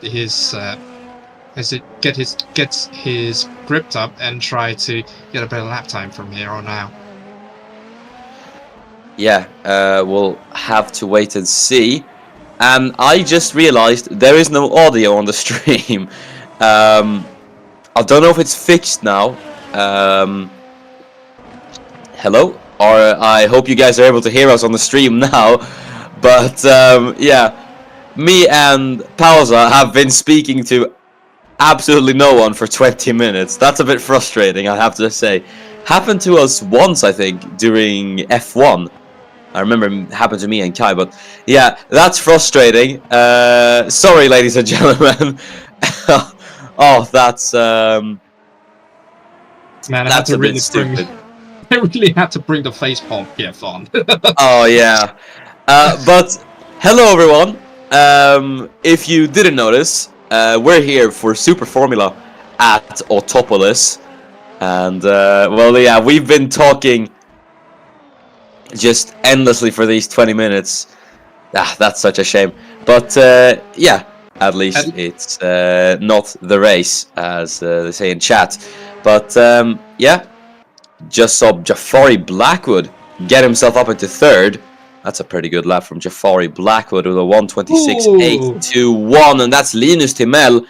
his gets his grip up and try to get a better lap time from here on out. Yeah, we'll have to wait and see. And I just realized there is no audio on the stream. I don't know if it's fixed now. Hello? Or I hope you guys are able to hear us on the stream now. But yeah, me and Pausa have been speaking to absolutely no one for 20 minutes. That's a bit frustrating, I have to say. Happened to us once, I think, during F1. I remember it happened to me and Kai, but yeah, that's frustrating. Sorry, ladies and gentlemen. Oh, that's Man, that's a bit stupid. I really had to bring the face palm GIF on. Oh yeah, but hello everyone. If you didn't notice, we're here for Super Formula at Autopolis, and well, yeah, we've been talking just endlessly for these 20 minutes. That's such a shame. But yeah, at least it's not the race, as they say in chat. But yeah, just saw Jafari Blackwood get himself up into third. That's a pretty good lap from Jafari Blackwood with a 1:26.821, and that's Linus Timell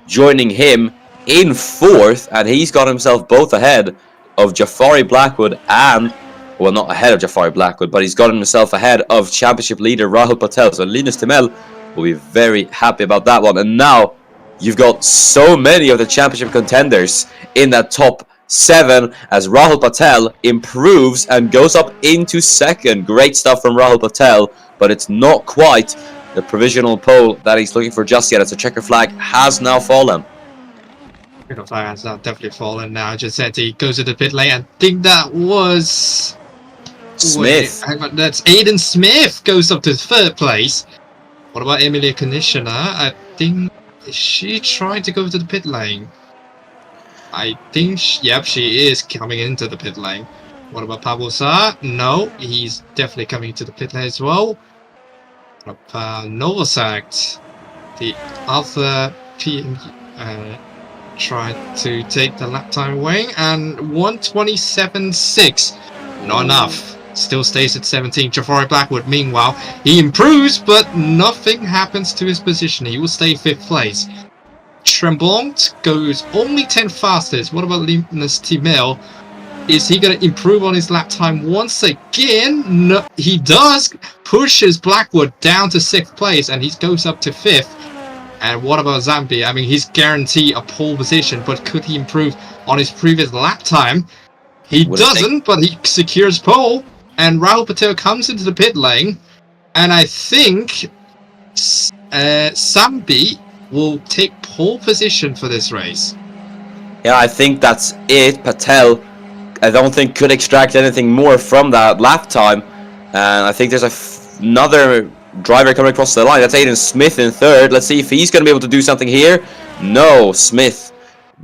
joining him in fourth, and he's got himself both ahead of Jafari Blackwood and, well, not ahead of Jafari Blackwood, but he's got himself ahead of championship leader Rahul Patel. So Linus Timell will be very happy about that one. And now you've got so many of the championship contenders in that top 7 as Rahul Patel improves and goes up into second. Great stuff from Rahul Patel, but it's not quite the provisional pole that he's looking for just yet, as the checker flag has now fallen. Checker flag has now definitely fallen now. Just said he goes to the pit lane. I think that was Smith. Wait, that's Aiden Smith goes up to third place. What about Emilia Kanishina? I think she tried to go to the pit lane. I think, yep, she is coming into the pit lane. What about Pablo Sa? No, he's definitely coming into the pit lane as well. What about Novosad? The other team tried to take the lap time away, and 1:27.6. Not enough. Still stays at 17. Jafari Blackwood, meanwhile, he improves, but nothing happens to his position. He will stay 5th place. Tremblant goes only 10 fastest. What about Linus Timell? Is he going to improve on his lap time once again? No, he does. Pushes Blackwood down to 6th place, and he goes up to 5th. And what about Zambi? I mean, he's guaranteed a pole position, but could he improve on his previous lap time? He doesn't, but he secures pole. And Rahul Patel comes into the pit lane, and I think Zambi will take pole position for this race. Yeah, I think that's it. Patel, I don't think could extract anything more from that lap time. And I think there's another driver coming across the line. That's Aiden Smith in third. Let's see if he's going to be able to do something here. No, Smith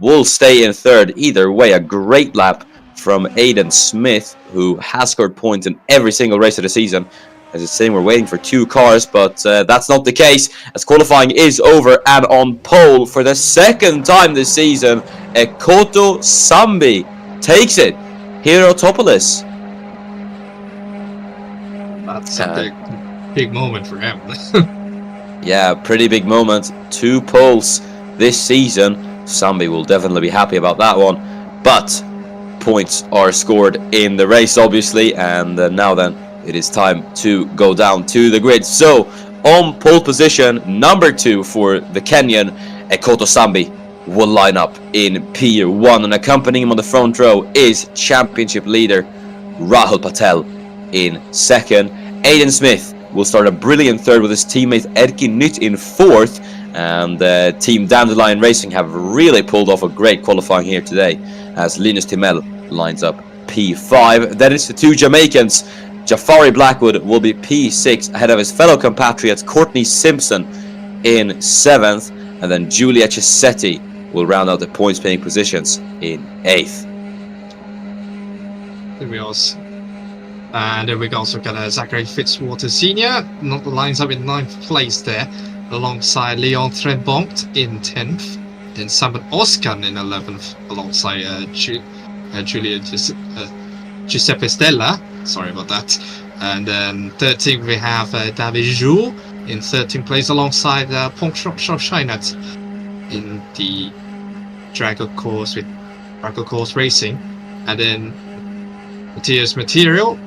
will stay in third. Either way, a great lap from Aiden Smith, who has scored points in every single race of the season. As it's saying, we're waiting for 2 cars, but that's not the case, as qualifying is over, and on pole for the 2nd time this season, Ekoto Sambi takes it here at Autopolis. That's a big moment for him. Yeah, pretty big moment. 2 poles this season. Sambi will definitely be happy about that one, but points are scored in the race, obviously, and now then, it is time to go down to the grid. So, on pole position, number 2 for the Kenyan, Ekoto Sambi will line up in P1. And accompanying him on the front row is championship leader Rahul Patel in 2nd. Aiden Smith will start a brilliant 3rd with his teammate Erkin Nytt in 4th. And Team Dandelion Racing have really pulled off a great qualifying here today, as Linus Timell lines up P5. Then it's the 2 Jamaicans. Jafari Blackwood will be P6 ahead of his fellow compatriots Courtney Simpson in 7th, and then Giulia Cisetti will round out the points paying positions in 8th. There we are. And then we also got Zachary Fitzwater Sr. Not lines up in 9th place there. alongside Leon Trembonct in 10th. Then Simon Oskan in 11th alongside Giuseppe Stella. Sorry about that. And then 13th we have David Jou in 13th place alongside Scheinert in the Dragon Course with Dragon Course Racing. And then Matthias Material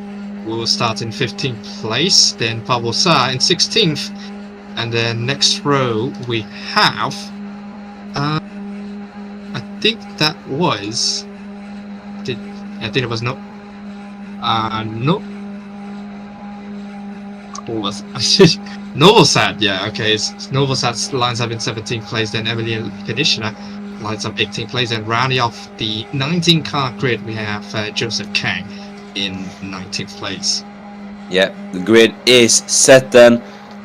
will start in 15th place. Then Pablo Sa in 16th. And then next row we have I think that was I think it was no Novosad, yeah, okay, it's Novosad lines up in 17th place, then Emilian Conditioner lines up 18th place, and rounding off the 19 car grid we have Joseph Kang in 19th place. Yeah, the grid is set then.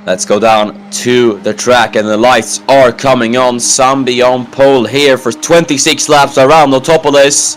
Let's go down to the track, and the lights are coming on. Sambi on pole here for 26 laps around Autopolis.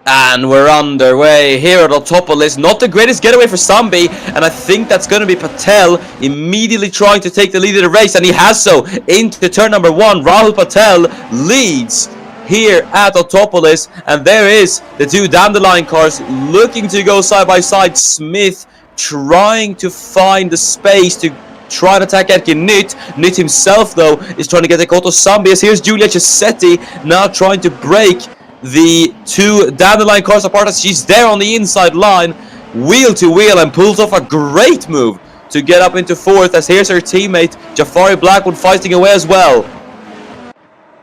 And we're underway here at Autopolis. Not the greatest getaway for Sambi, and I think that's going to be Patel immediately trying to take the lead of the race, and he has so into turn number 1. Rahul Patel leads here at Autopolis, and there is the two Dandelion cars looking to go side by side. Smith trying to find the space to try and attack Erkin Nytt. Nytt himself, though, is trying to get the Koto Sambi. As here's Giulia Cesetti now trying to break the two Dandelion cars apart, as she's there on the inside line, wheel to wheel, and pulls off a great move to get up into 4th, as here's her teammate Jafari Blackwood fighting away as well.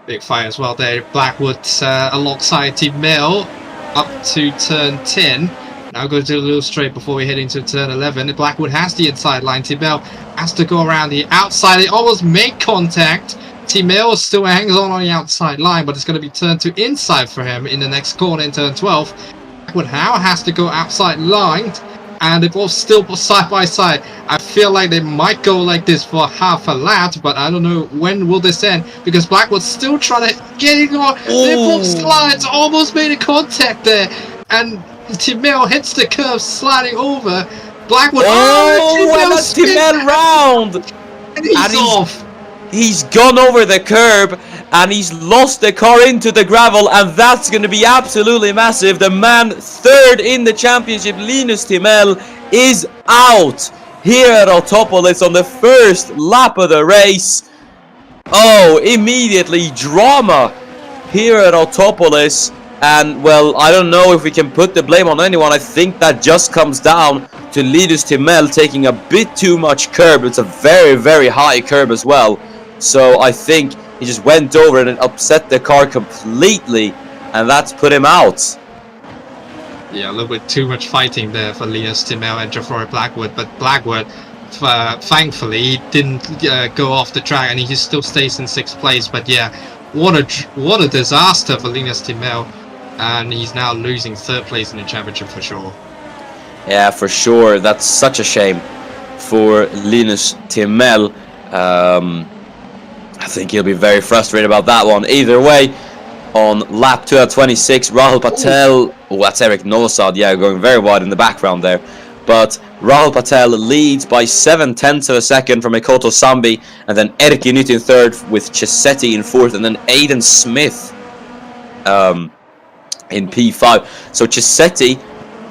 Big fight as well there. Blackwood alongside Team Mill up to turn 10. Now goes to a little straight before we head into turn 11. Blackwood has the inside line. Team Mill has to go around the outside. They almost make contact. Team Mill still hangs on the outside line, but it's going to be turned to inside for him in the next corner in turn 12. Blackwood now has to go outside line, and they're both still side by side. I feel like they might go like this for half a lap, but I don't know when will this end, because Blackwood's still trying to get it on. They both slides, almost made a contact there, and Team Mill hits the curve sliding over. Blackwood, that's Team Mill round, and he's off. He's gone over the curb, and he's lost the car into the gravel, and that's going to be absolutely massive. The man third in the championship, Linus Timell, is out here at Autopolis on the first lap of the race. Oh, immediately drama here at Autopolis, and well, I don't know if we can put the blame on anyone. I think that just comes down to Linus Timell taking a bit too much curb. It's a very, very high curb as well. So I think he just went over it and upset the car completely, and that's put him out. Yeah, a little bit too much fighting there for Linus Timell and Jafari Blackwood, but Blackwood, thankfully, he didn't go off the track, and he still stays in 6th place. But yeah, what a disaster for Linus Timell, and he's now losing 3rd place in the championship for sure. Yeah, for sure. That's such a shame for Linus Timell. I think he'll be very frustrated about that one. Either way, on lap 2 at 26, Rahul Patel... Oh, that's Eric Novosad, yeah, going very wide in the background there. But Rahul Patel leads by 7/10 of a second from Ekoto Sambi, and then Erkin Nytt in 3rd with Cesetti in 4th, and then Aiden Smith in P5. So Cesetti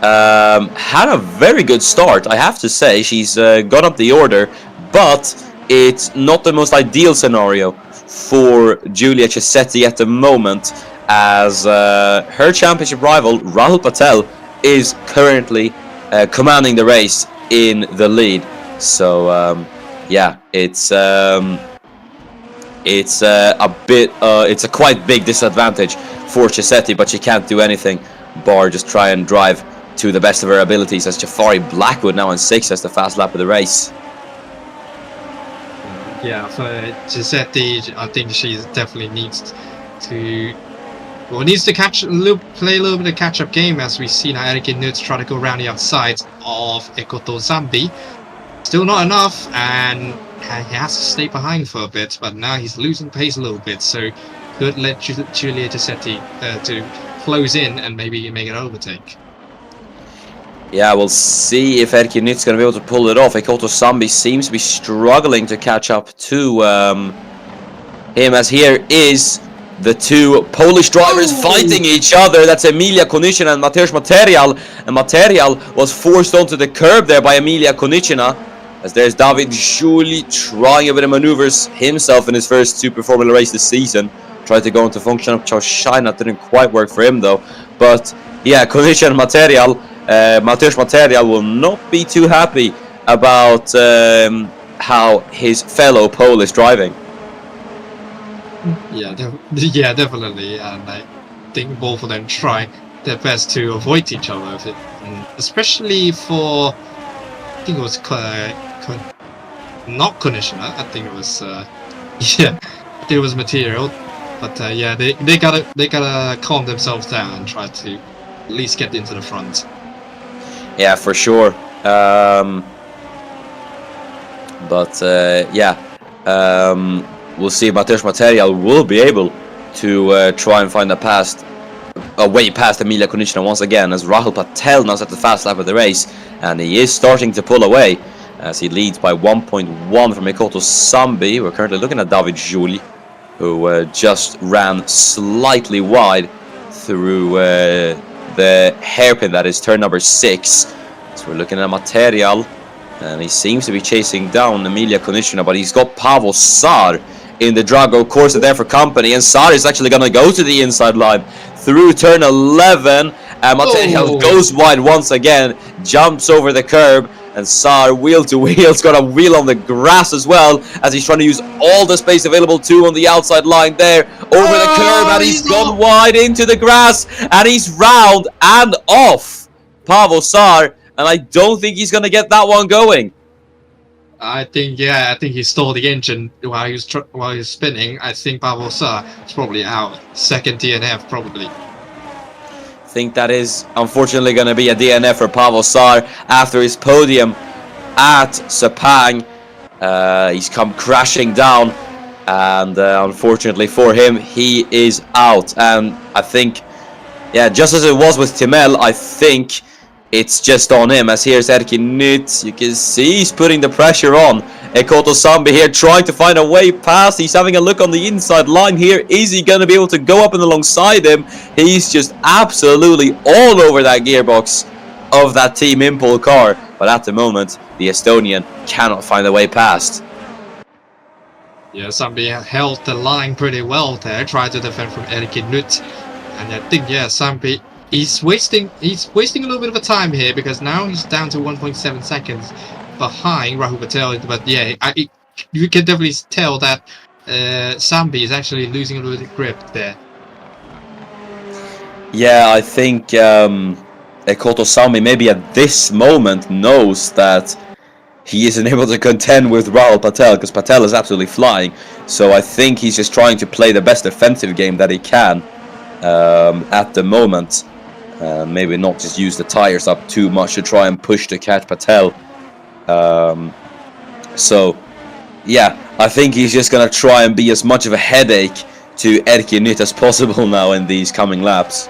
had a very good start, I have to say. She's gone up the order, but it's not the most ideal scenario for Giulia Cesetti at the moment, as her championship rival Rahul Patel is currently commanding the race in the lead. So yeah, it's a quite big disadvantage for Cesetti, but she can't do anything bar just try and drive to the best of her abilities, as Jafari Blackwood now in 6th as the fast lap of the race. Yeah, for Cesetti, I think she definitely needs to play a little bit of catch-up game, as we see now Erkin Nytt try to go around the outside of Ekoto Sambi. Still not enough, and he has to stay behind for a bit, but now he's losing pace a little bit, so could let Giulia Cesetti to close in and maybe make an overtake. Yeah, we'll see if Erkki Nyt's going to be able to pull it off. Ekoto Sambi seems to be struggling to catch up to him, as here is the two Polish drivers fighting each other. That's Emilia Koniczyna and Mateusz Material. And Material was forced onto the curb there by Emilia Koniczyna. As there's David Juli trying a bit of maneuvers himself in his first Super Formula race this season. Tried to go into function up Charles Shine. That didn't quite work for him though. But yeah, Koniczyna and Material. Mateusz Material will not be too happy about how his fellow Pole is driving. Yeah, definitely. And I think both of them try their best to avoid each other with it. And especially for, I think it was not Koniczyna. I think it was yeah, I think it was Material. But yeah, they gotta calm themselves down and try to at least get into the front. Yeah, for sure. We'll see if Mateusz Material will be able to try and find a way past Emilia Koniczyna once again, as Rahul Patel now at the fast lap of the race, and he is starting to pull away as he leads by 1.1 from Ekoto Sambi. We're currently looking at David Juli, who just ran slightly wide through the hairpin that is turn number 6. So we're looking at Material, and he seems to be chasing down Emilia Koniczyna, but he's got Pavel Sar in the Drago Corsa there for company, and Sar is actually going to go to the inside line through turn 11, and Material goes wide once again, jumps over the curb, and Sar wheel to wheel's got a wheel on the grass as well, as he's trying to use all the space available to on the outside line there, over the curb, and he's gone wide into the grass, and he's round and off Pavel Sar, and I don't think he's going to get that one going. I think he stalled the engine while he was spinning. I think Pavel Sar is probably out. Second DNF probably. I think that is unfortunately going to be a DNF for Pavel Sar after his podium at Sepang. He's come crashing down, and unfortunately for him, he is out. And I think, yeah, just as it was with Timel, I think it's just on him, as here's Erkki Nyt. You can see he's putting the pressure on. Ekoto Sambi here trying to find a way past. He's having a look on the inside line here. Is he going to be able to go up and alongside him? He's just absolutely all over that gearbox of that Team Impol car. But at the moment, the Estonian cannot find a way past. Yeah, Sambi held the line pretty well there. Tried to defend from Erkki Nyt. And I think, yeah, Sambi, he's wasting a little bit of a time here, because now he's down to 1.7 seconds behind Rahul Patel. But yeah, you can definitely tell that Sambi is actually losing a little bit of grip there. Yeah, I think Ekoto Sambi maybe at this moment knows that he isn't able to contend with Rahul Patel, because Patel is absolutely flying. So I think he's just trying to play the best defensive game that he can at the moment. Maybe not just use the tires up too much to try and push to catch Patel. So yeah, I think he's just gonna try and be as much of a headache to Erkki Nyt as possible now in these coming laps.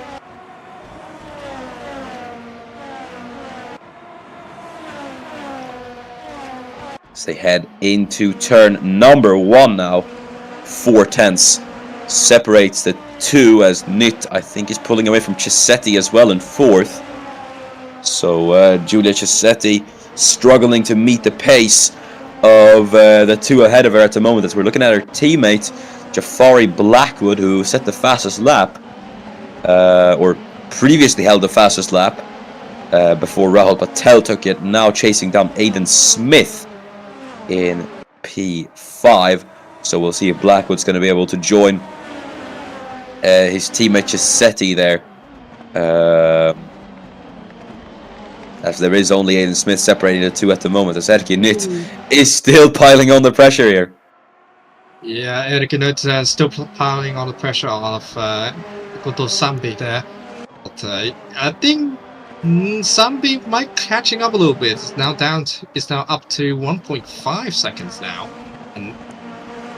As they head into turn number 1 now, 4 tenths separates the two, as Nyt, I think, is pulling away from Cisetti as well in 4th. So Giulia Cisetti struggling to meet the pace of the two ahead of her at the moment, as we're looking at her teammate Jafari Blackwood, who set the fastest lap, or previously held the fastest lap before Rahul Patel took it, now chasing down Aidan Smith in P5. So we'll see if Blackwood's going to be able to join his teammate Cisetti there, as there is only Aidan Smith separating the two at the moment, as Erkki Nyt is still piling on the pressure here. Yeah, Erkki Nyt still piling on the pressure of Ekoto Sambi there. But I think Sambi might catching up a little bit. It's now up to 1.5 seconds now, and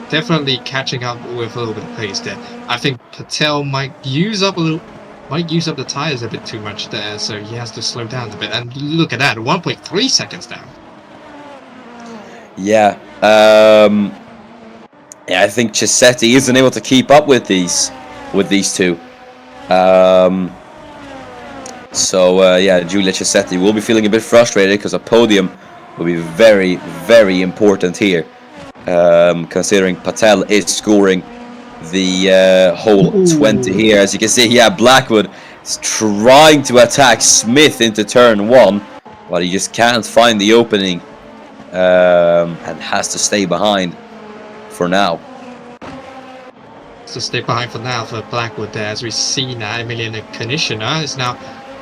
definitely catching up with a little bit of pace there. I think Patel might use up a little might use up the tires a bit too much there, so he has to slow down a bit. And look at that, 1.3 seconds down. Yeah. Yeah, I think Chisetti isn't able to keep up with these two. Yeah, Giulia Chisetti will be feeling a bit frustrated because a podium will be very, very important here. Considering Patel is scoring the whole 20 here. As you can see, yeah, Blackwood is trying to attack Smith into turn 1, but he just can't find the opening and has to stay behind for now. So stay behind for now for Blackwood there, as we see now Emiliano Kanishina is now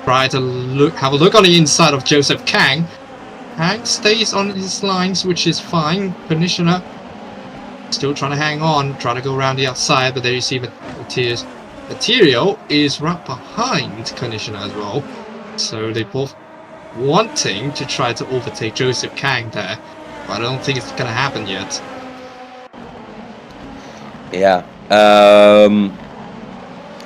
trying to have a look on the inside of Joseph Kang. Kang stays on his lines, which is fine. Kanishina still trying to hang on, trying to go around the outside, but there you see Material is right behind Kanishina as well. So they both wanting to try to overtake Joseph Kang there, but I don't think it's going to happen yet. Yeah.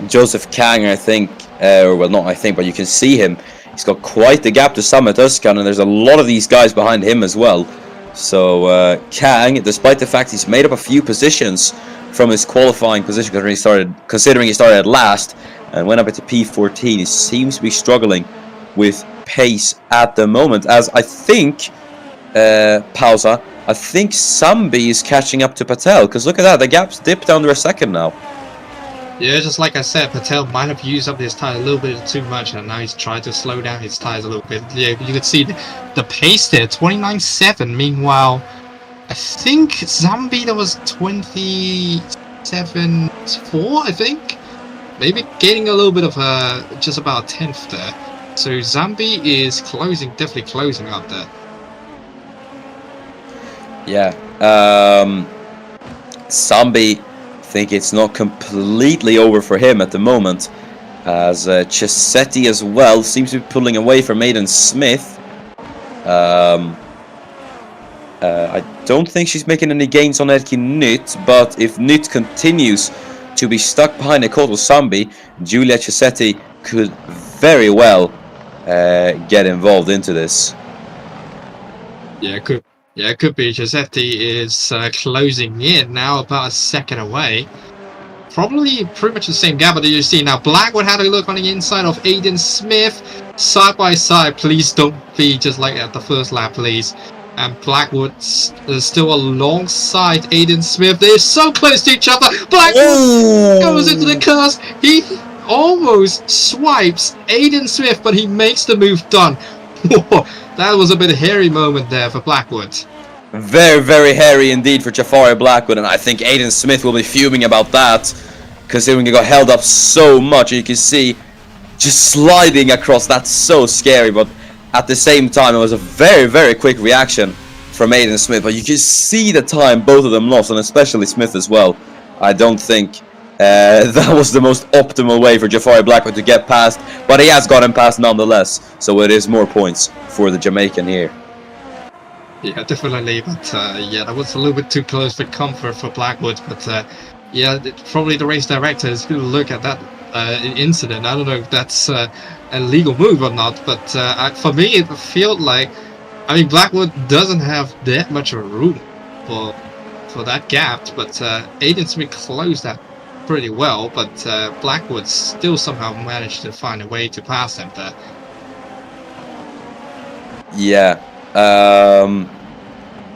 Joseph Kang, I think, well, not I think, but you can see him. He's got quite the gap to Summit Uskan, and there's a lot of these guys behind him as well. So Kang, despite the fact he's made up a few positions from his qualifying position, considering he started last and went up into P14, he seems to be struggling with pace at the moment. As I think, Pausa, I think Sambi is catching up to Patel, because look at that, the gap's dipped under a second now. Yeah, just like I said, Patel might have used up his tire a little bit too much, and now he's trying to slow down his tires a little bit. Yeah, you can see the pace there, 29.7. Meanwhile, I think Zambi was 27.4, I think? Maybe gaining a little bit of just about a tenth there. So Zambi is definitely closing up there. Yeah, Zambi, I think it's not completely over for him at the moment, as Chisetti as well seems to be pulling away from Aiden Smith. I don't think she's making any gains on Erki Nytt, but if Nytt continues to be stuck behind Ekoto Sambi, Giulia Chisetti could very well get involved into this. Yeah, it could be. Chisetti is closing in now, about a second away. Probably pretty much the same gap that you see now. Blackwood had a look on the inside of Aiden Smith. Side by side, please don't be just like at the first lap, please. And Blackwood is still alongside Aiden Smith. They're so close to each other. Blackwood goes into the cars. He almost swipes Aiden Smith, but he makes the move done. That was a bit of a hairy moment there for Blackwood. Very, very hairy indeed for Jafari Blackwood, and I think Aiden Smith will be fuming about that, considering he got held up so much. And you can see just sliding across. That's so scary, but at the same time, it was a very, very quick reaction from Aiden Smith. But you can see the time both of them lost, and especially Smith as well. I don't think that was the most optimal way for Jafari Blackwood to get past, but he has gotten past nonetheless. So it is more points for the Jamaican here. Yeah, definitely. But yeah, that was a little bit too close for comfort for Blackwood. But yeah, probably the race director is going to look at that incident. I don't know if that's a legal move or not, but for me, it felt like, I mean, Blackwood doesn't have that much of a room for that gap, but Aiden Smith closed that pretty well, but Blackwood still somehow managed to find a way to pass him there. Yeah,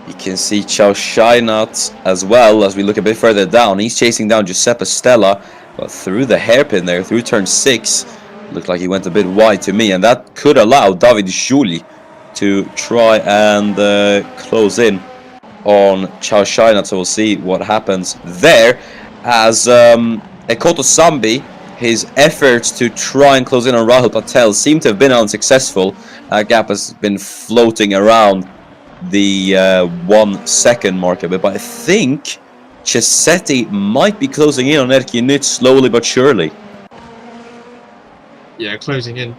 you can see Chao Shynut as well as we look a bit further down. He's chasing down Giuseppe Stella, but through the hairpin there, through turn 6, looked like he went a bit wide to me, and that could allow David Juli to try and close in on Chao Shynut. So we'll see what happens there, as Ekoto Sambi, his efforts to try and close in on Rahul Patel seem to have been unsuccessful. Gap has been floating around the 1 second mark a bit, but I think Chisetti might be closing in on Erki Nytt slowly but surely. Yeah, closing in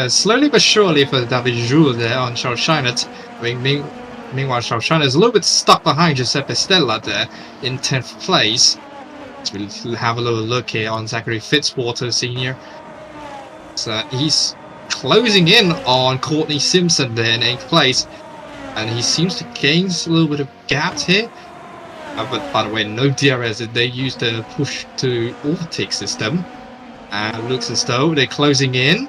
slowly but surely for David Jules there on Chao Shynut. Meanwhile, Chao Shynut is a little bit stuck behind Giuseppe Stella there in 10th place. We'll have a little look here on Zachary Fitzwater Sr. So he's closing in on Courtney Simpson there in 8th place, and he seems to gain a little bit of gap here. But by the way, no DRS. They use the push to overtake system, and it looks as though they're closing in.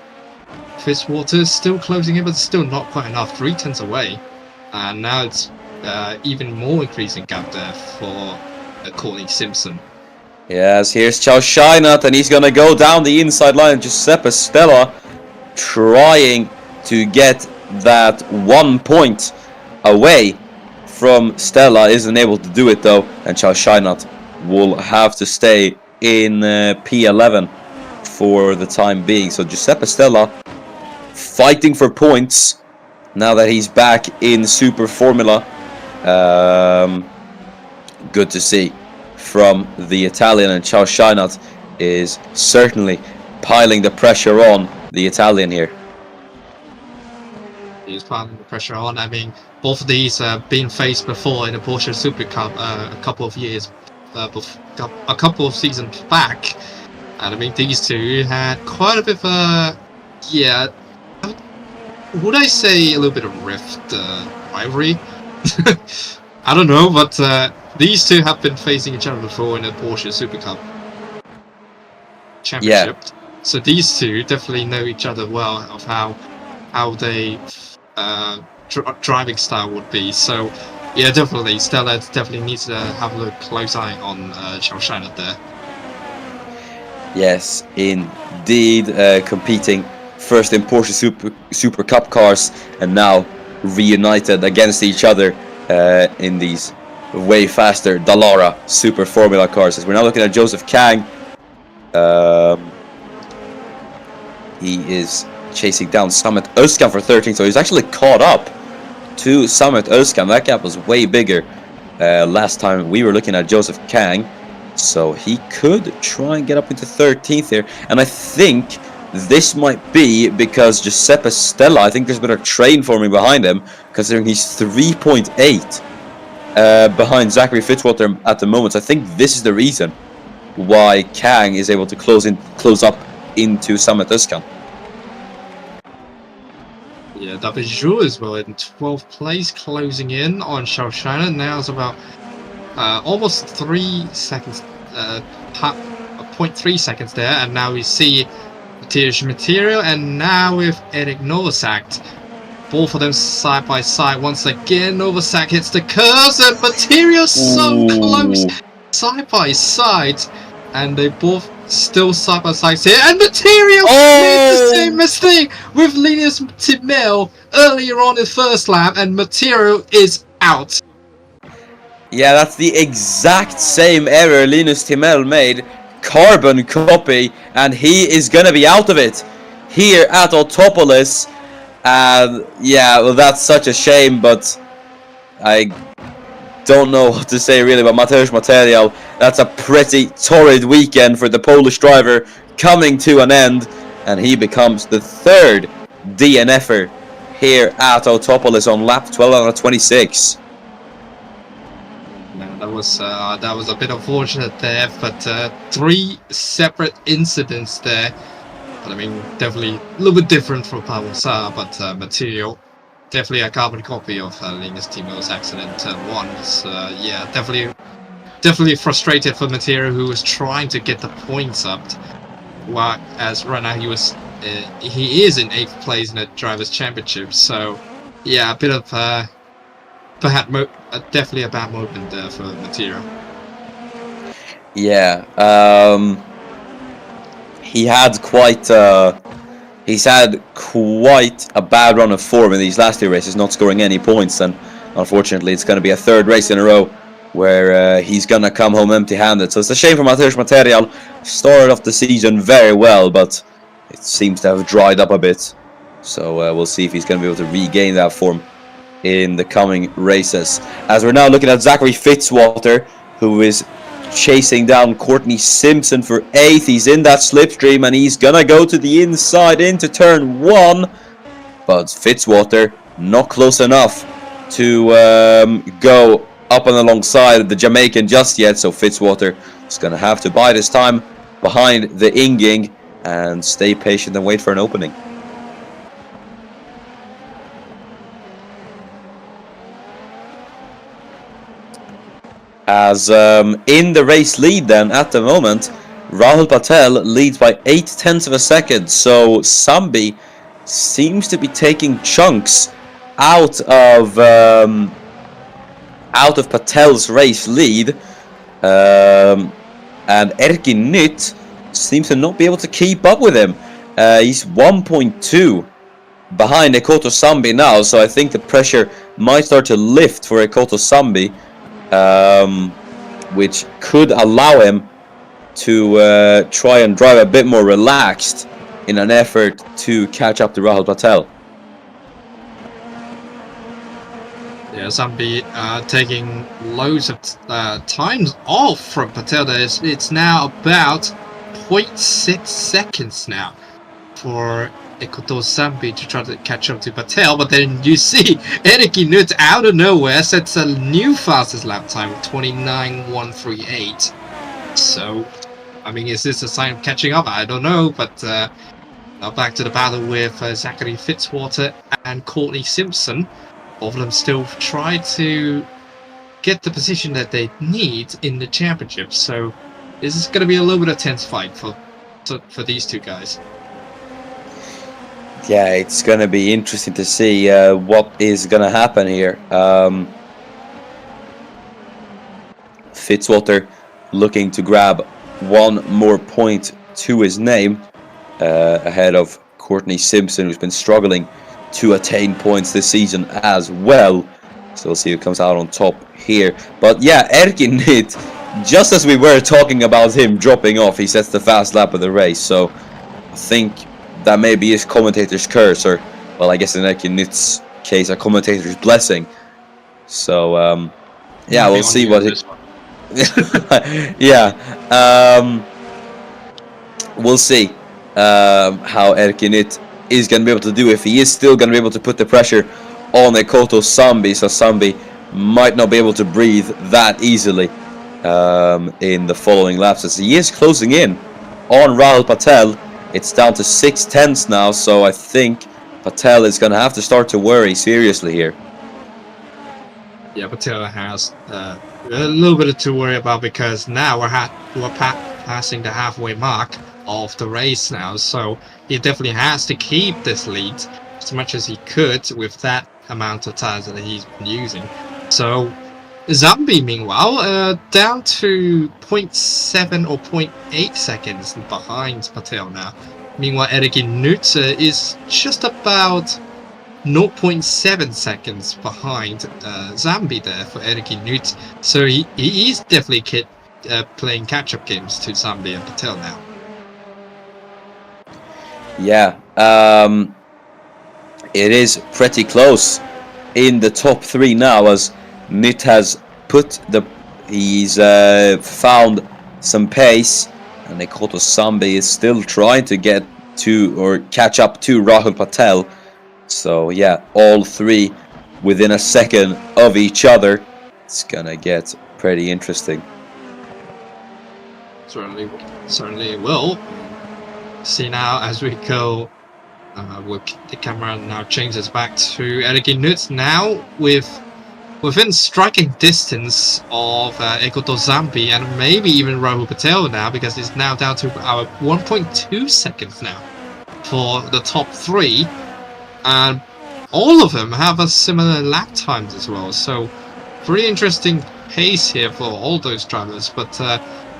Fitzwater's still closing in, but still not quite enough. 3 tenths away, and now it's even more increasing gap there for Courtney Simpson. Yes, here's Charles Scheinert, and he's gonna go down the inside line. Giuseppe Stella trying to get that 1 point away from Stella, isn't able to do it though, and Charles Scheinert will have to stay in P11 for the time being. So Giuseppe Stella fighting for points now that he's back in Super Formula. Good to see from the Italian, and Charles Scheinert is certainly piling the pressure on the Italian here. He's piling the pressure on. I mean, both of these have been faced before in the Porsche Super Cup a couple of years, a couple of seasons back. And I mean, these two had quite a bit of yeah, would I say a little bit of rift, rivalry? I don't know, but these two have been facing each other before in the Porsche Super Cup Championship. Yeah. So these two definitely know each other well of how they driving style would be. So yeah, definitely Stella definitely needs to have a close eye on Charles Scheinert there. Yes, indeed, competing first in Porsche Super Cup cars, and now reunited against each other in these way faster Dallara Super Formula cars. As we're now looking at Joseph Kang, he is chasing down Samet Özkan for 13, so he's actually caught up to Samet Özkan. That gap was way bigger last time we were looking at Joseph Kang, so he could try and get up into 13th here. And I think this might be because Giuseppe Stella, I think there's been a train forming behind him, considering he's 3.8 behind Zachary Fitzwater at the moment. So I think this is the reason why Kang is able to close up into Samet Özkan. Yeah, David Jou as well in 12th place, closing in on Charles Scheinert. Now it's about almost 3 seconds, 0.3 seconds there, and now we see Material, and now with Eric Novosad, both of them side by side once again. Novosad hits the curves, and Material so close, side by side, and they both still side by side here, and Material made the same mistake with Linus Timel earlier on in first lap, and Material is out. Yeah, that's the exact same error Linus Timel made. Carbon copy, and he is gonna be out of it here at Autopolis. Yeah, well, that's such a shame, but I don't know what to say really about Mateusz Material. That's a pretty torrid weekend for the Polish driver coming to an end, and he becomes the 3rd DNFer here at Autopolis on lap 12 out of 26. That was a bit unfortunate there, but 3 separate incidents there. But I mean, definitely a little bit different from Pavel Saar, but Material, definitely a carbon copy of Linus Timel's accident turn 1. So yeah, definitely frustrated for Material, who was trying to get the points up. While as right now he is in 8th place in the Drivers' Championship. So yeah, a bit of definitely a bad moment there for Material. Yeah, he's had quite a bad run of form in these last 2 races, not scoring any points, and unfortunately it's going to be a 3rd race in a row where he's going to come home empty-handed. So it's a shame for Mateusz Material. Started off the season very well, but it seems to have dried up a bit. So we'll see if he's going to be able to regain that form in the coming races. As we're now looking at Zachary Fitzwater, who is chasing down Courtney Simpson for 8th. He's in that slipstream, and he's gonna go to the inside into turn 1, but Fitzwater not close enough to go up and alongside the Jamaican just yet. So Fitzwater is gonna have to bide his time behind the Inging and stay patient and wait for an opening. As in the race lead then at the moment, Rahul Patel leads by 0.8 of a second, so Sambi seems to be taking chunks out of Patel's race lead, and Erkin Nyt seems to not be able to keep up with him. He's 1.2 behind Ekoto Sambi now, so I think the pressure might start to lift for Ekoto Sambi, which could allow him to try and drive a bit more relaxed in an effort to catch up to Rahul Patel. Yeah, Zambi taking loads of times off from Patel. It's now about 0.6 seconds now for Ekoto Zambi to try to catch up to Patel, but then you see Erkin Nyt out of nowhere sets a new fastest lap time of 29.138. So, I mean, is this a sign of catching up? I don't know, but now back to the battle with Zachary Fitzwater and Courtney Simpson. All of them still try to get the position that they need in the championship. So this is going to be a little bit of a tense fight for these two guys. Yeah, it's going to be interesting to see what is going to happen here. Fitzwater looking to grab one more point to his name ahead of Courtney Simpson, who's been struggling to attain points this season as well. So we'll see who comes out on top here. But yeah, Erkin Nyt, just as we were talking about him dropping off, he sets the fast lap of the race. So I think that may be his commentator's curse, or, well, I guess in Erkin Nyt's case, a commentator's blessing. So yeah, we'll see what it... yeah, we'll see how Erkin Nyt is going to be able to do, if he is still going to be able to put the pressure on Ekoto Sambi, so Sambi might not be able to breathe that easily in the following laps, as he is closing in on Rahul Patel. It's down to 0.6 now, so I think Patel is going to have to start to worry seriously here. Yeah, Patel has a little bit to worry about, because now we're passing the halfway mark of the race now, so he definitely has to keep this lead as much as he could with that amount of tires that he's been using. So Zambi, meanwhile, down to 0.7 or 0.8 seconds behind Patel now. Meanwhile, Erkin Nyt is just about 0.7 seconds behind Zambi there for Erkin Nyt. So he is definitely playing catch-up games to Zambi and Patel now. Yeah, it is pretty close in the top three now, as Nyt has he's found some pace, and Ekoto Sambi is still trying to get to or catch up to Rahul Patel. So yeah, all three within a second of each other. It's gonna get pretty interesting. Certainly it will. See now as we go, with the camera now changes back to Erkin Nyt now within striking distance of Ekoto Zambi and maybe even Rahul Patel now, because it's now down to our 1.2 seconds now for the top three, and all of them have a similar lap times as well. So pretty interesting pace here for all those drivers. But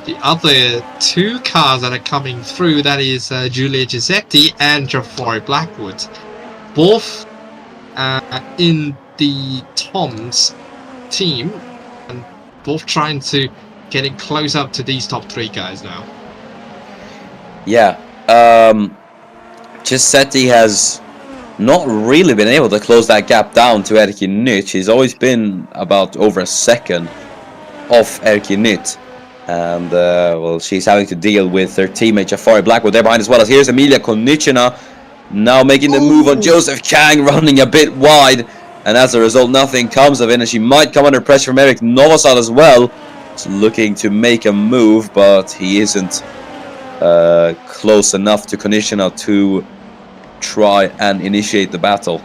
the other two cars that are coming through, that is Giulia Giuseppe and Jafari Blackwood, both in the Tom's team, and both trying to get it close up to these top three guys now. Yeah, Giuseppe has not really been able to close that gap down to Erkin Nyt. He's always been about over a second off Erkin Nyt. And, well, she's having to deal with her teammate Jafari Blackwood there behind as well. As here's Emilia Konnichina now making the move on Joseph Kang, running a bit wide. And as a result, nothing comes of it. And she might come under pressure from Eric Novosad as well. He's looking to make a move, but he isn't close enough to Konishina to try and initiate the battle.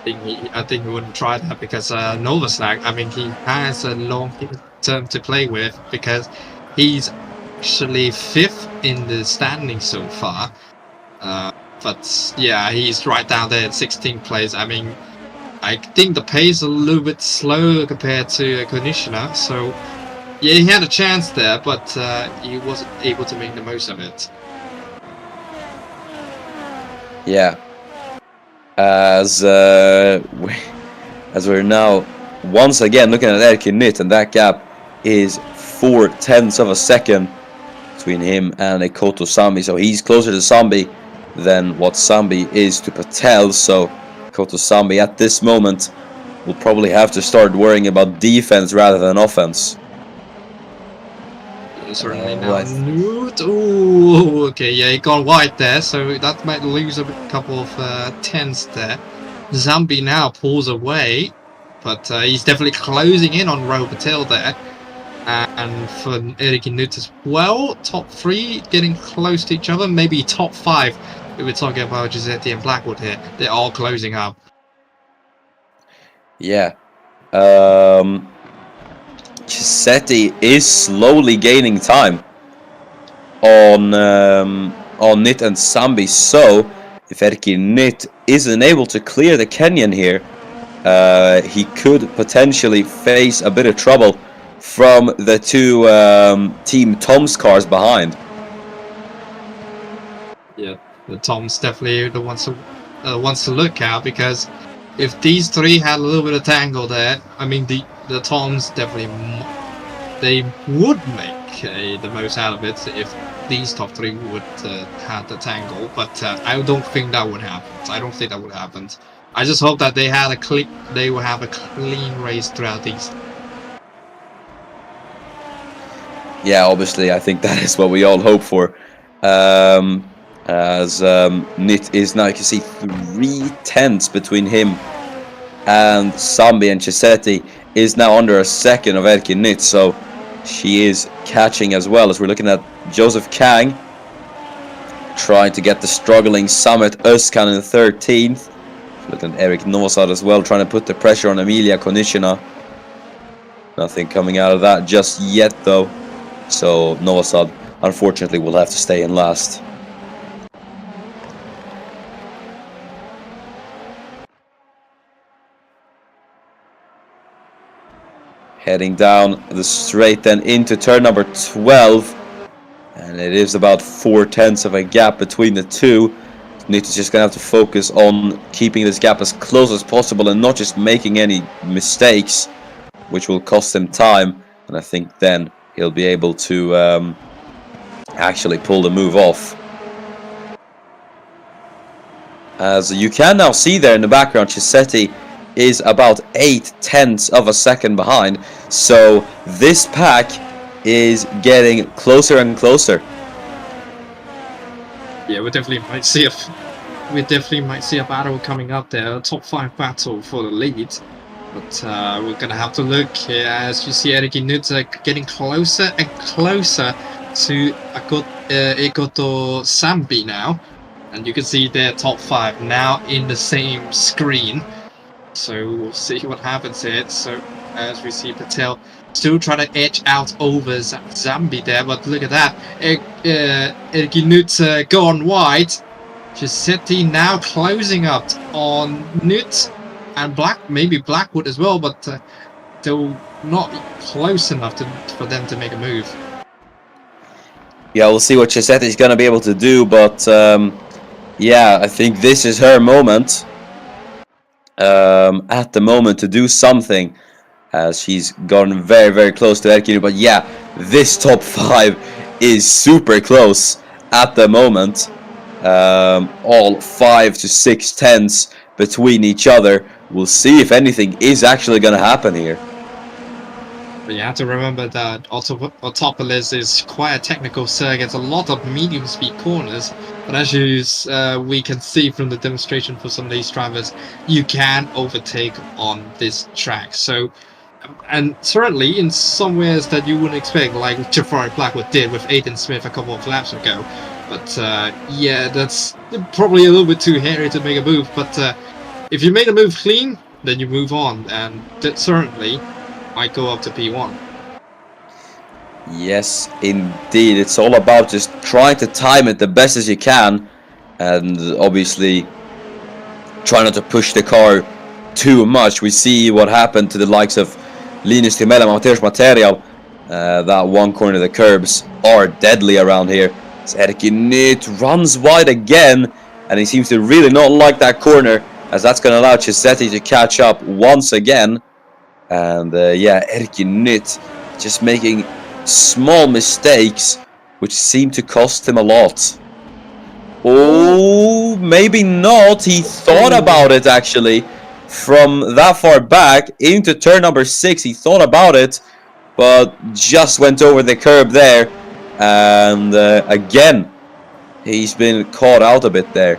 I think he wouldn't try that because Novosad, I mean, he has a long term to play with because he's actually 5th in the standings so far. But yeah, he's right down there at 16th place. I mean, I think the pace is a little bit slower compared to Konishina, so yeah, he had a chance there, but he wasn't able to make the most of it. Yeah. As we're now once again looking at Erkki Nytt, and that gap is 0.4 of a second between him and Ekoto Sambi. So he's closer to Sambi than what Sambi is to Patel. So Ekoto Sambi at this moment will probably have to start worrying about defense rather than offense. Certainly now. Ooh, okay, yeah, he got wide there, so that might lose a couple of tenths there. Zambi now pulls away, but he's definitely closing in on Robotil there. And for Erkki Nytt as well, top 3 getting close to each other, maybe top 5 if we're talking about Giuseppe and Blackwood here. They're all closing up. Yeah. Giuseppe is slowly gaining time on Nytt and Sambi, so if Erkki Nytt isn't able to clear the Kenyan here, he could potentially face a bit of trouble from the two Team Tom's cars behind. Yeah, the Tom's definitely the ones to look at, because if these 3 had a little bit of tangle there, I mean the Toms definitely they would make the most out of it if these top 3 would have the tangle, but I don't think that would happen. I don't think that would happen. I just hope that they will have a clean race throughout these. Yeah, obviously, I think that is what we all hope for. As Nytt is now, you can see 0.3 between him and Sambi, and Giuseppe is now under a second of Erkki Nytt, so she is catching as well. As we're looking at Joseph Kang trying to get the struggling Samet Özkan in 13th. Looking at Erik Novosad as well, trying to put the pressure on Emilia Konishina. Nothing coming out of that just yet though. So Novosad unfortunately will have to stay in last. Heading down the straight then into turn number 12. And it is about 0.4 of a gap between the two. Nytt is just going to have to focus on keeping this gap as close as possible and not just making any mistakes, which will cost him time. And I think then he'll be able to actually pull the move off. As you can now see there in the background, Giuseppe is about 0.8 of a second behind. So this pack is getting closer and closer. Yeah, we definitely might see a battle coming up there, a top 5 battle for the lead. But we're gonna have to look here as you see Erkki Nytt getting closer and closer to Ekoto Sambi now, and you can see their top 5 now in the same screen. So we'll see what happens here. So as we see Patel still trying to edge out over Zambi there, but look at that. Erkki Nytt gone wide. Giuseppe now closing up on Nytt and maybe Blackwood as well, but still not close enough for them to make a move. Yeah, we'll see what Giuseppe is going to be able to do, but yeah, I think this is her moment at the moment to do something, as she's gotten very, very close to Erkki. But yeah, this top 5 is super close at the moment. All 5 to 6 tenths between each other. We'll see if anything is actually going to happen here. But you have to remember that Autopolis is quite a technical circuit. It's a lot of medium speed corners, but as we can see from the demonstration for some of these drivers, you can overtake on this track. So and certainly in some ways that you wouldn't expect, like Jafari Blackwood did with Aidan Smith a couple of laps ago. But yeah, that's probably a little bit too hairy to make a move. But if you made a move clean, then you move on, and that certainly might go up to P1. Yes, indeed. It's all about just trying to time it the best as you can, and obviously try not to push the car too much. We see what happened to the likes of Linus Timell and Mateusz Material. That one corner, the curbs are deadly around here. As Erkinit runs wide again, and he seems to really not like that corner, as that's going to allow Chisetti to catch up once again. And yeah, Erkinit just making small mistakes which seem to cost him a lot. Oh, maybe not. He thought about it, actually. From that far back into turn number 6, he thought about it, but just went over the curb there. And again, he's been caught out a bit there.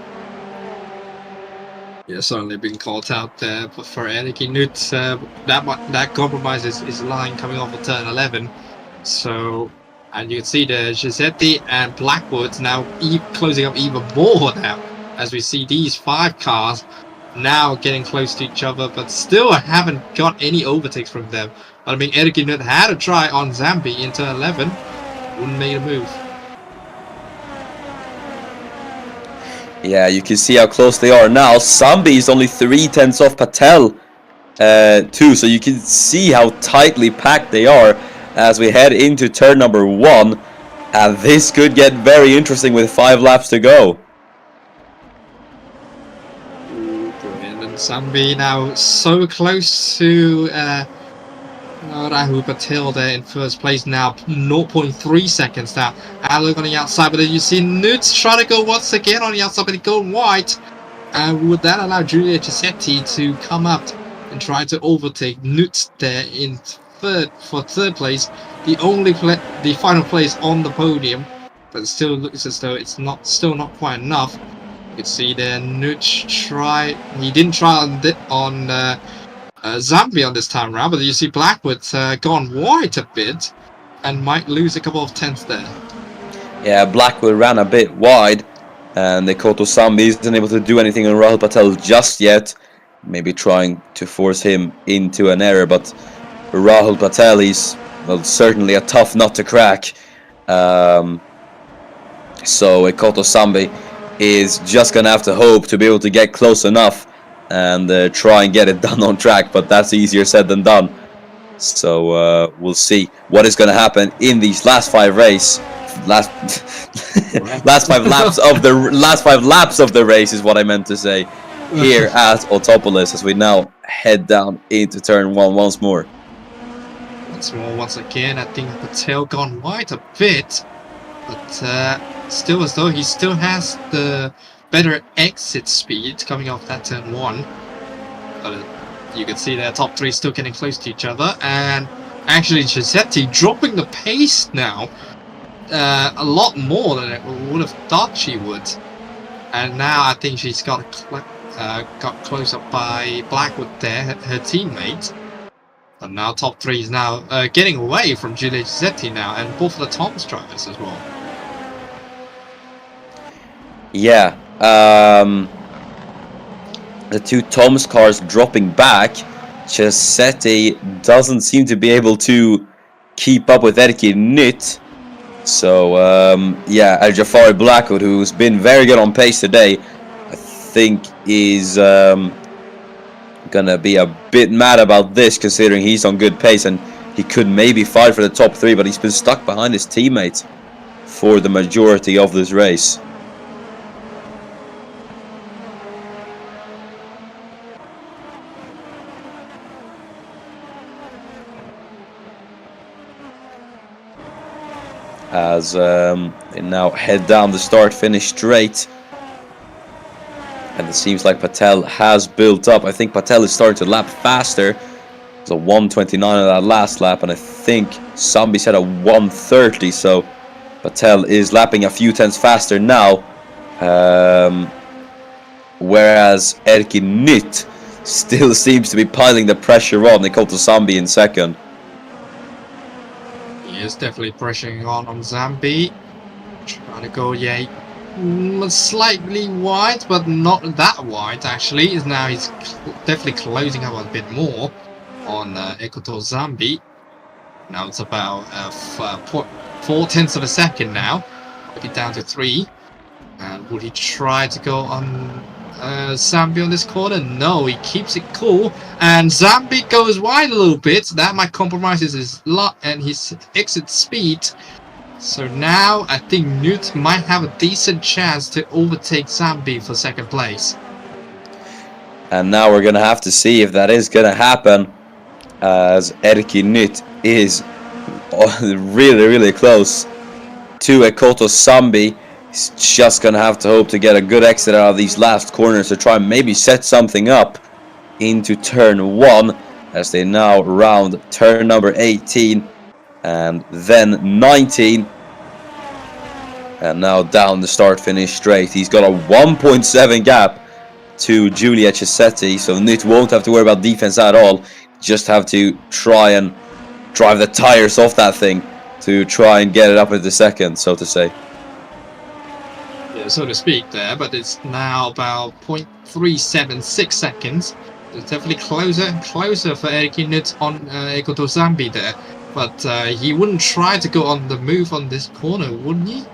Yeah, certainly been called out there, but for Erkinit, that compromises his line coming off of turn 11. So, and you can see the Giuseppe and Blackwood now closing up even more now, as we see these 5 cars now getting close to each other, but still haven't got any overtakes from them. But I mean, Erkinut had a try on Zambi in turn 11, wouldn't make a move. Yeah, you can see how close they are now. Zambi is only 3/10 off Patel too, so you can see how tightly packed they are as we head into turn number 1, and this could get very interesting with 5 laps to go. Brilliant, and Zambi now so close to Rahul Patel there in first place now, 0.3 seconds now. Alec on the outside, but then you see Nuts trying to go once again on the outside, but going wide. And would that allow Giulio Cisetti to come up and try to overtake Nuts there in third place, the final place on the podium, but it still looks as though it's still not quite enough. You can see there Nuts he didn't try on Zambia on this time round, but you see Blackwood gone wide a bit and might lose a couple of tenths there. Yeah, Blackwood ran a bit wide, and Koto Zambi isn't able to do anything on Rahul Patel just yet. Maybe trying to force him into an error, but Rahul Patel, he's certainly a tough nut to crack. So Koto Zambi is just going to have to hope to be able to get close enough and try and get it done on track, but that's easier said than done. So we'll see what is going to happen in these last 5 laps of the race is what I meant to say here at Autopolis, as we now head down into turn 1 once more. Once again, I think Patel gone wide a bit, but still as though he still has the better exit speed coming off that turn 1. But you can see their top 3 still getting close to each other, and actually Giuseppe dropping the pace now a lot more than I would have thought she would. And now I think she's got close up by Blackwood there, her teammate. But now top 3 is now getting away from Giulio Giuseppe now, and both of the Thomas drivers as well. Yeah, the 2 Thomas cars dropping back. Giuseppe doesn't seem to be able to keep up with Erkinit. So yeah, Al Jafari Blackwood, who's been very good on pace today, I think is gonna be a bit mad about this, considering he's on good pace and he could maybe fight for the top 3, but he's been stuck behind his teammates for the majority of this race. As they now head down the start-finish straight, and it seems like Patel has built up. I think Patel is starting to lap faster. It's a 1:29 on that last lap, and I think Zambi said a 1:30, so Patel is lapping a few tenths faster now, whereas Erkinit still seems to be piling the pressure on Ekoto Zambi in second. He is definitely pressuring on Zambi. Trying to go, slightly wide, but not that wide actually. Now he's definitely closing up a bit more on Ekoto Zambi. Now it's about 4/10 of a second now. Maybe down to 3. And would he try to go on Zambi on this corner? No, he keeps it cool. And Zambi goes wide a little bit. That might compromise his lot and his exit speed. So now I think Newt might have a decent chance to overtake Zambi for second place. And now we're going to have to see if that is going to happen, as Erkki Nyt is really, really close to Ekoto Zambi. He's just going to have to hope to get a good exit out of these last corners to try and maybe set something up into turn 1, as they now round turn number 18 and then 19. And now down the start-finish straight. He's got a 1.7 gap to Giulia Cesetti, so Nyt won't have to worry about defense at all. Just have to try and drive the tires off that thing to try and get it up into second, so to say. Yeah, so to speak there, but it's now about 0.376 seconds. It's definitely closer and closer for Erkki Nyt on Ekoto Zambi there. But he wouldn't try to go on the move on this corner, wouldn't he?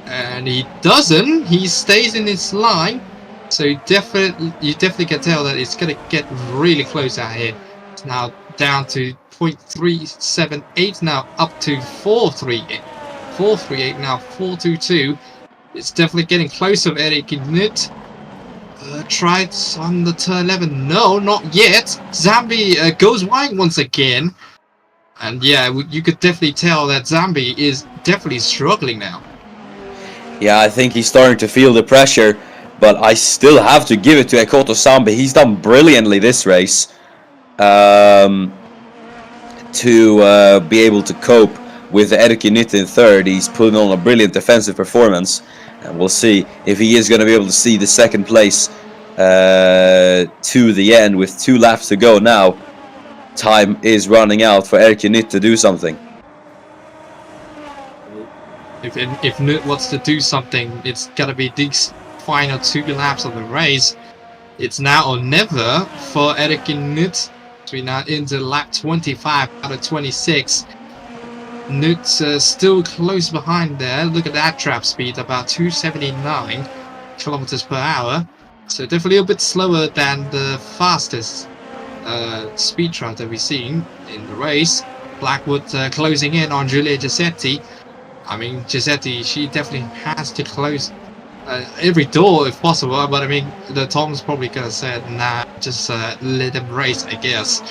And he doesn't. He stays in his line. So you definitely can tell that it's going to get really close out here. It's now down to 0.378, now up to 438. 438 now, 422. It's definitely getting closer, Erkki Nyt. Tried on the turn 11. No, not yet. Zambi goes wide once again. And yeah, you could definitely tell that Zambi is definitely struggling now. Yeah, I think he's starting to feel the pressure, but I still have to give it to Ekoto Zambi. He's done brilliantly this race to be able to cope with Erkki Nyt in third. He's putting on a brilliant defensive performance, and we'll see if he is going to be able to see the second place to the end with 2 laps to go now. Time is running out for Erkki Nyt to do something. If Nyt wants to do something, it's gotta be these final 2 laps of the race. It's now or never for Erkki Nyt. We're now into lap 25 out of 26. Nut's still close behind there. Look at that trap speed, about 279 kilometers per hour. So definitely a bit slower than the fastest speed trap that we've seen in the race. Blackwood closing in on Giulia Cesetti. I mean, Cesetti, she definitely has to close every door if possible, but I mean, the Tom's probably gonna say, nah, just let them race, I guess.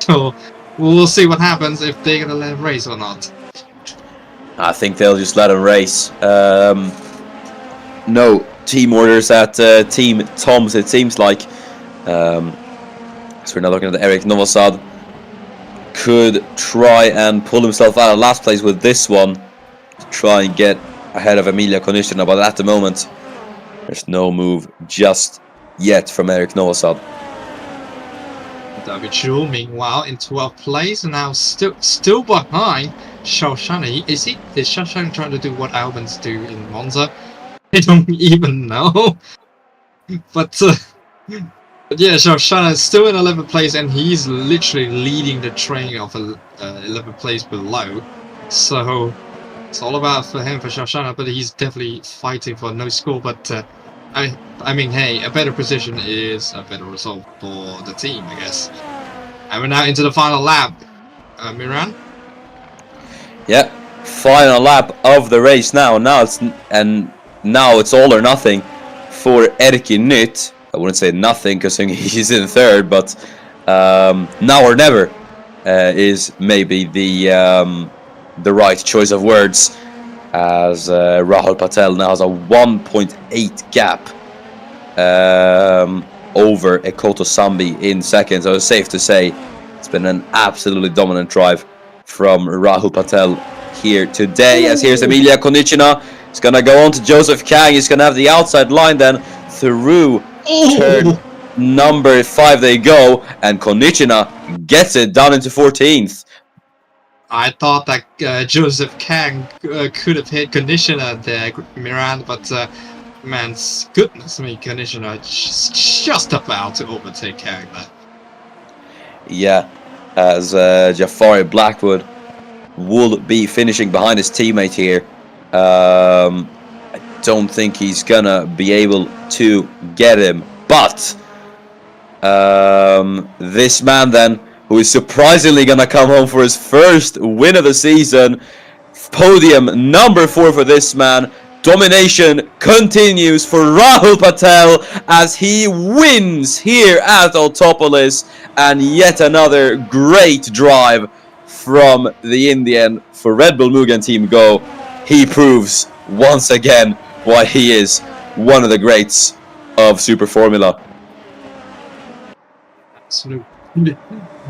So we'll see what happens if they're gonna let them race or not. I think they'll just let him race. No team orders at Team Tom's, it seems like. So we're now looking at Erik Novosad. Could try and pull himself out of last place with this one. Try and get ahead of Emilia Konishina, but at the moment there's no move just yet from Erik Novosad. David Schul, meanwhile, in 12th place, and now still behind Shoshani. Is Shoshani trying to do what Albans do in Monza? I don't even know. But yeah, Shoshana is still in 11th place, and he's literally leading the train of 11th place below. So it's all about for him, for Shoshana, but he's definitely fighting for no score. But I mean, hey, a better position is a better result for the team, I guess. And we're now into the final lap. Miran? Yeah, final lap of the race now. Now it's all or nothing for Erkki Nyt. I wouldn't say nothing because he's in third, but now or never is maybe the right choice of words, as Rahul Patel now has a 1.8 gap over Ekoto Zambi in second. So it's safe to say it's been an absolutely dominant drive from Rahul Patel here today. As here's Emilia Konishina. He's going to go on to Joseph Kang. He's going to have the outside line then through turn number 5 they go, and Konnichiwa gets it down into 14th. I thought that Joseph Kang could have hit Conditioner there, Miran, but man's goodness me, Conditioner just about to overtake Kang there. Yeah, as Jafari Blackwood will be finishing behind his teammate here. I don't think he's gonna be able to get him, but this man then, who is surprisingly gonna come home for his first win of the season, podium number 4 for this man. Domination continues for Rahul Patel as he wins here at Autopolis, and yet another great drive from the Indian for Red Bull Mugen Team Go. He proves once again why he is one of the greats of Super Formula. Absolute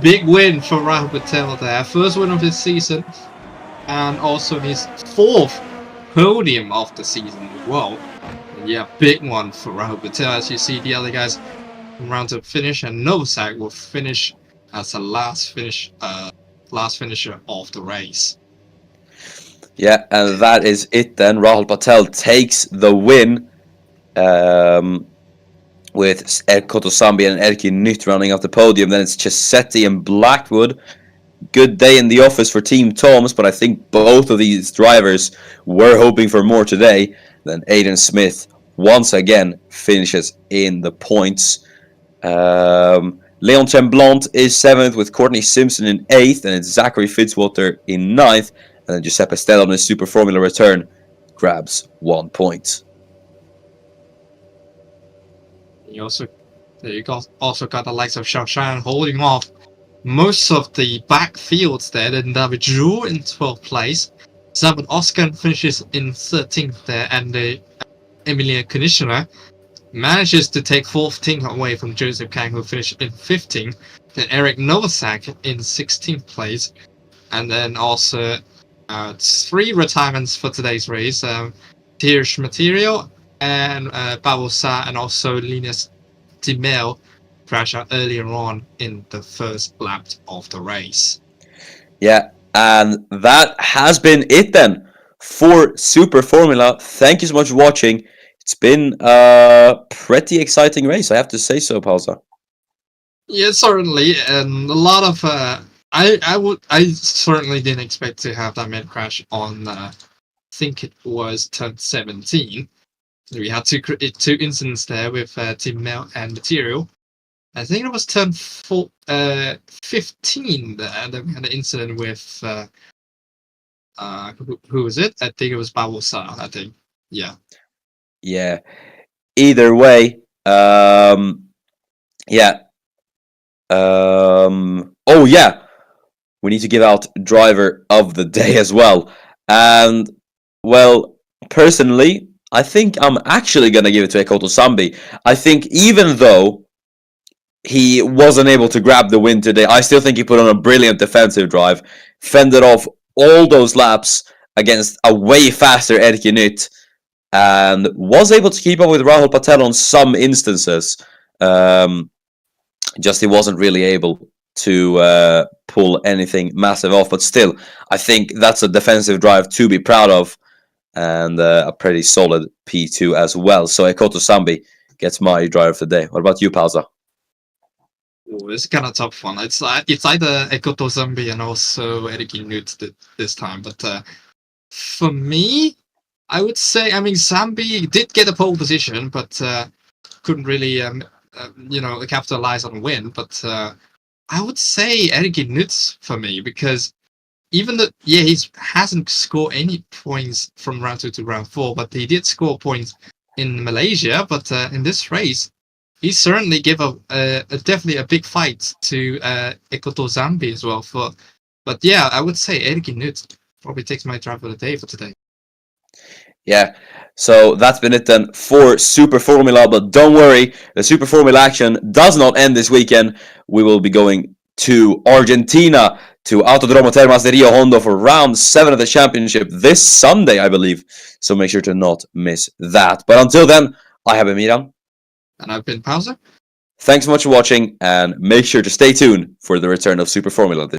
big win for Rahul Patel there. First win of his season, and also his 4th podium of the season as well. And yeah, big one for Rahul Patel. As you see, the other guys round to finish, and Novak will finish as the last finisher of the race. Yeah, and that is it then. Rahul Patel takes the win, with Kotosambi and Erki Nytt running off the podium. Then it's Chisetti and Blackwood. Good day in the office for Team Toms, but I think both of these drivers were hoping for more today. Then Aiden Smith once again finishes in the points. Leon Tremblant is 7th with Courtney Simpson in 8th, and it's Zachary Fitzwater in 9th. And then Giuseppe Stella on his Super Formula return grabs 1 point. You also got the likes of Shaoshan holding off most of the backfields there. Then David Drew in 12th place. Zabon Oscar finishes in 13th there, and Emilia Konishina manages to take 14th away from Joseph Kang, who finished in 15th. Then Eric Novak in 16th place. And then also 3 retirements for today's race. Tirsch Material and Babosa, and also Linus Timel crash out earlier on in the first lap of the race. Yeah, and that has been it then for Super Formula. Thank you so much for watching. It's been a pretty exciting race, I have to say so, Pausa. Yeah, certainly, and a lot of I certainly didn't expect to have that mid crash on. I think it was turn 17. We had two incidents there with Team Mel and Material. I think it was turn 15 there, and then we had an incident with who was it? I think it was Babosa, I think. Yeah. Yeah. Either way, yeah. Oh yeah. We need to give out driver of the day as well. And well, personally, I think I'm actually gonna give it to Ekoto Sambi. I think even though he wasn't able to grab the win today, I still think he put on a brilliant defensive drive, fended off all those laps against a way faster Erki Nytt, and was able to keep up with Rahul Patel on some instances. Just he wasn't really able to pull anything massive off, but still, I think that's a defensive drive to be proud of, and a pretty solid P2 as well. So Ekoto Sambi gets my driver of the day. What about you, Pausa? Oh, it's kind of tough one. It's either Ekoto Sambi and also Erki Nytt this time, but for me, I would say, I mean, Sambi did get a pole position, but couldn't really, capitalize on a win. But I would say Erki Nytt for me, because even though, yeah, he hasn't scored any points from round 2 to round 4, but he did score points in Malaysia. But in this race, he certainly gave definitely a big fight to Ekoto Sambi as well. But yeah, I would say Erki Nytt probably takes my driver of the day for today. Yeah, so that's been it then for Super Formula, but don't worry, the Super Formula action does not end this weekend. We will be going to Argentina, to Autodromo Termas de Rio Hondo for round 7 of the championship this Sunday, I believe. So make sure to not miss that. But until then, I have been Miran. And I've been Pausa. Thanks so much for watching, and make sure to stay tuned for the return of Super Formula